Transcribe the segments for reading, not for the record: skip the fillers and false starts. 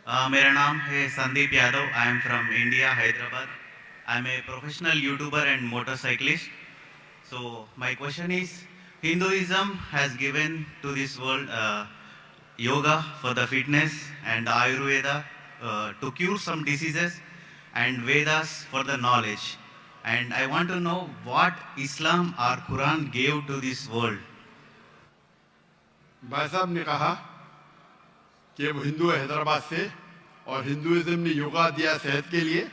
मेरा नाम है Sandeep Yadav. I am from India, Hyderabad. I am a professional YouTuber and motorcyclist. So my question is, Hinduism has given to this world yoga for the fitness and Ayurveda to cure some diseases and Vedas for the knowledge. And I want to know what Islam or Quran gave to this world. भाई साहब ने कहा कि वो हिंदू है हैदराबाद से और Hinduism ने योगा दिया सेहत के लिए,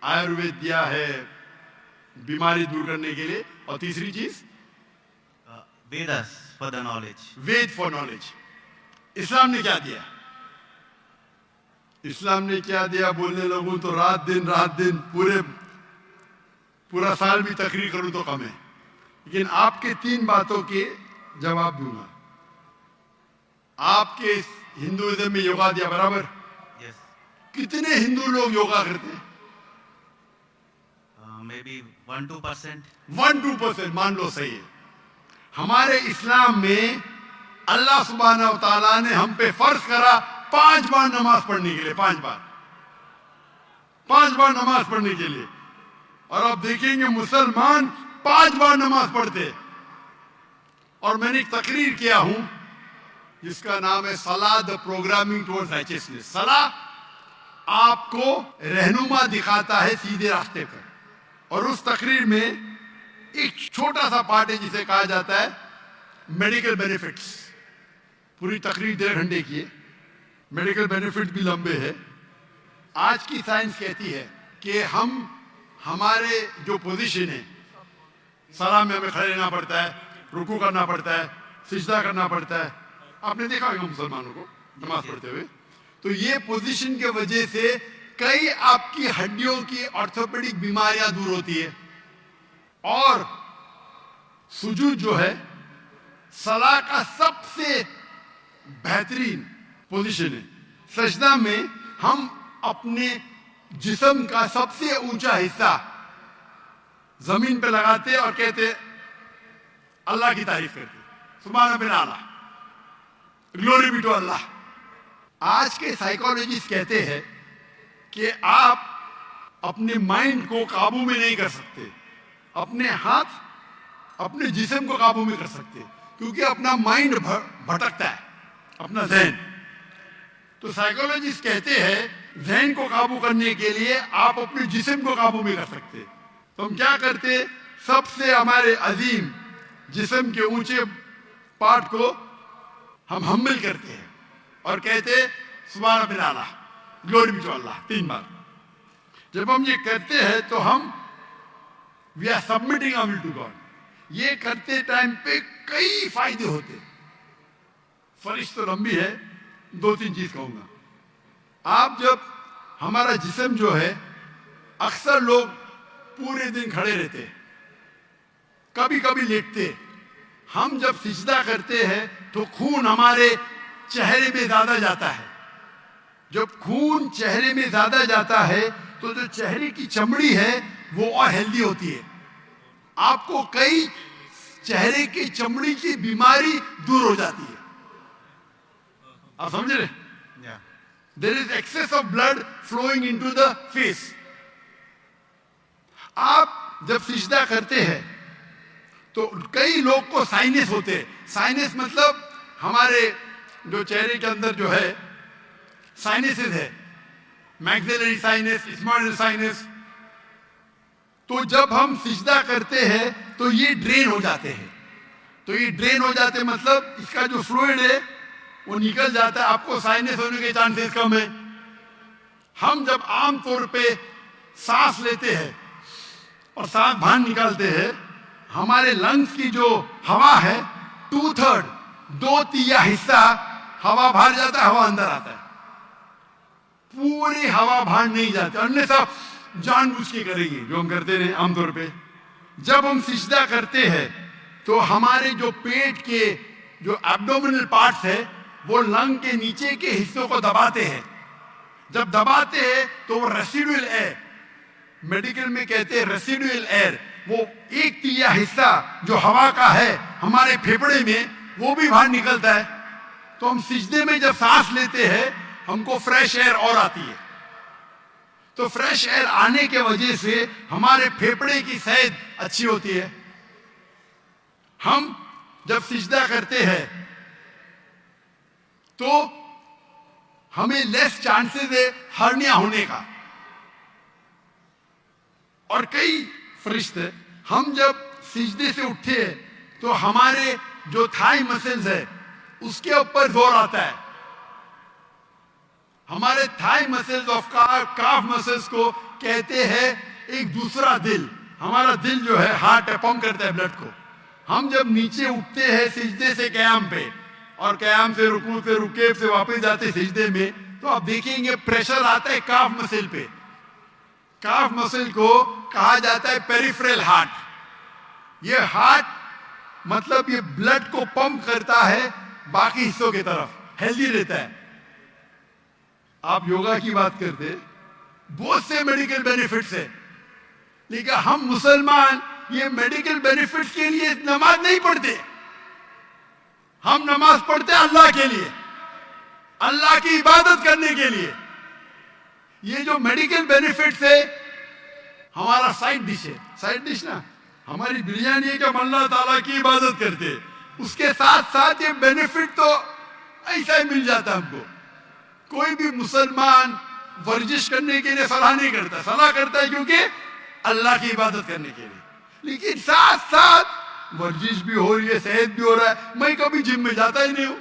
आयुर्वेद दिया है बीमारी दूर करने के लिए, और तीसरी चीज Vedas for the knowledge. Veda for knowledge. इस्लाम ने क्या दिया? इस्लाम ने क्या दिया बोलने लगूं तो रात दिन पूरा साल भी तकरीर करूं तो कम है, लेकिन आपके 3 बातों के जवाब दूंगा. आपके हिंदुइज्म में योगा दिया बराबर. Yes. कितने हिंदू लोग योगा करते हैं? Maybe 1-2%. 1-2% मान लो सही है. हमारे इस्लाम में अल्लाह सुब्हानहू व तआला ने हम पे फर्ज करा 5 बार नमाज पढ़ने के लिए. 5 बार नमाज पढ़ने के लिए. और आप देखेंगे मुसलमान 5 बार नमाज पढ़ते. और मैंने एक तकरीर किया हूं जिसका नाम है सलाह द प्रोग्रामिंग टुवर्ड्स राइचियसनेस. सलाह आपको रहनुमा दिखाता है सीधे रास्ते पर. और उस तकरीर में एक छोटा सा पार्ट है जिसे कहा जाता है मेडिकल बेनिफिट्स. पूरी तकरीर 1.5 घंटे की है. मेडिकल बेनिफिट भी लंबे हैं. आज की साइंस कहती है कि हमारे जो पोजीशन है, सलाह में हमें खड़े रहना पड़ता है, रुकू करना पड़ता है, सिजदा करना पड़ता है. आपने देखा होगा मुसलमानों को नमाज पढ़ते हुए. तो ये पोजीशन के वजह से कई आपकी हड्डियों की ऑर्थोपेडिक बीमारियां दूर होती है. और सुजूद जो है सलाह का सबसे बेहतरीन पोजीशन है. सजदा में हम अपने जिस्म का सबसे ऊंचा हिस्सा जमीन पे लगाते और कहते अल्लाह की तारीफ करते, सुभान रब्बिल आला, ग्लोरी बी टू अल्लाह. आज के साइकोलॉजिस्ट कहते हैं कि आप अपने माइंड को काबू में नहीं कर सकते, अपने हाथ अपने जिस्म को काबू में कर सकते, क्योंकि अपना माइंड भटकता है, अपना ज़हन. तो साइकोलॉजिस्ट कहते हैं ज़हन को काबू करने के लिए आप अपने जिस्म को काबू में कर सकते. तो हम क्या करते, सबसे हमारे अजीम जिस्म के ऊंचे पार्ट को हम हम्बल करते हैं और कहते सुभान रब्बिल आला, ग्लोरी बी टू अल्लाह 3 बार. जब हम ये करते हैं तो हम we are submitting our will to God. ये करते टाइम पे कई फायदे होते. फरिश्त तो लंबी है, 2-3 चीज कहूंगा. आप जब हमारा जिस्म जो है, अक्सर लोग पूरे दिन खड़े रहते, कभी कभी लेटते. हम जब सिजदा करते हैं तो खून हमारे चेहरे में ज्यादा जाता है. जब खून चेहरे में ज्यादा जाता है तो जो चेहरे की चमड़ी है वो और हेल्दी होती है. आपको कई चेहरे की चमड़ी की बीमारी दूर हो जाती है. आप समझ रहे? There is excess of blood flowing into the face. आप जब सिजदा करते हैं तो कई लोग को साइनस होते हैं. साइनस मतलब हमारे जो चेहरे के अंदर जो है साइनसेस है, मैक्सिलरी साइनस, स्मॉल साइनस. तो जब हम सिजदा करते हैं तो ये ड्रेन हो जाते हैं. तो ये ड्रेन हो जाते मतलब इसका जो फ्लूइड है वो निकल जाता है. आपको साइनस होने के चांसेस कम है. हम जब आम तौर पे सांस लेते हैं और सांस बाहर निकालते हैं, हमारे लंग्स की जो हवा है 2/3 हिस्सा हवा बाहर जाता है, हवा अंदर आता है. पूरी हवा बाहर नहीं जाती. अन्यथा जानबूझ के करेंगे जो हम करते रहे आमतौर पे. जब हम सिजदा करते हैं तो हमारे जो पेट के जो एब्डोमिनल पार्ट्स है वो लंग के नीचे के हिस्सों को दबाते हैं. जब दबाते हैं तो वो रेसिडुअल एयर, मेडिकल में कहते हैं रेसिडुअल एयर, वो 1/3 हिस्सा जो हवा का है हमारे फेफड़े में वो भी बाहर निकलता है. तो हम सिजदे में जब सांस लेते हैं हमको फ्रेश एयर और आती है। तो फ्रेश एयर आने के वजह से हमारे फेफड़े की सेहत अच्छी होती है। हम जब सिजदा करते हैं तो हमें लेस चांसेस है हर्निया होने का। और कई फरिश्ते, हम जब सिजदे से उठते हैं तो हमारे जो थाई मसल्स है उसके ऊपर जोर आता है। हमारे thigh muscles of calf muscles को कहते हैं एक दूसरा दिल। हमारा दिल जो है हार्ट पंप करता है ब्लड को। हम जब नीचे उठते हैं सिजदे से क़याम पे और क़याम से रुकू से रुके से वापस जाते सिजदे में, तो आप देखेंगे प्रेशर आता है काफ मसल पे। काफ मसल को कहा जाता है पेरिफेरल हार्ट। ये हार्ट मतलब ये ब्लड को पंप करता है बाकी हिस्सों की तरफ, हेल्दी रहता है। आप योगा की बात करते, बहुत से मेडिकल बेनिफिट्स है, लेकिन हम मुसलमान ये मेडिकल बेनिफिट्स के लिए नमाज नहीं पढ़ते। हम नमाज पढ़ते हैं अल्लाह के लिए, अल्लाह की इबादत करने के लिए। ये जो मेडिकल बेनिफिट्स है हमारा साइड डिश है। साइड डिश ना हमारी बिरयानी है कि हम अल्लाह ताला की इबादत करते, उसके साथ साथ ये बेनिफिट तो ऐसा ही मिल जाता हमको। कोई भी मुसलमान वर्जिश करने के लिए सलाह नहीं करता, सलाह करता है क्योंकि अल्लाह की इबादत करने के लिए। लेकिन साथ साथ वर्जिश भी हो रही है, सेहत भी हो रहा है। मैं कभी जिम में जाता ही नहीं हूं।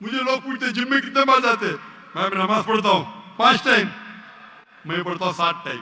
मुझे लोग पूछते जिम में कितने बार जाते, मैं नमाज पढ़ता हूं 5 टाइम, मैं पढ़ता हूं 7 टाइम।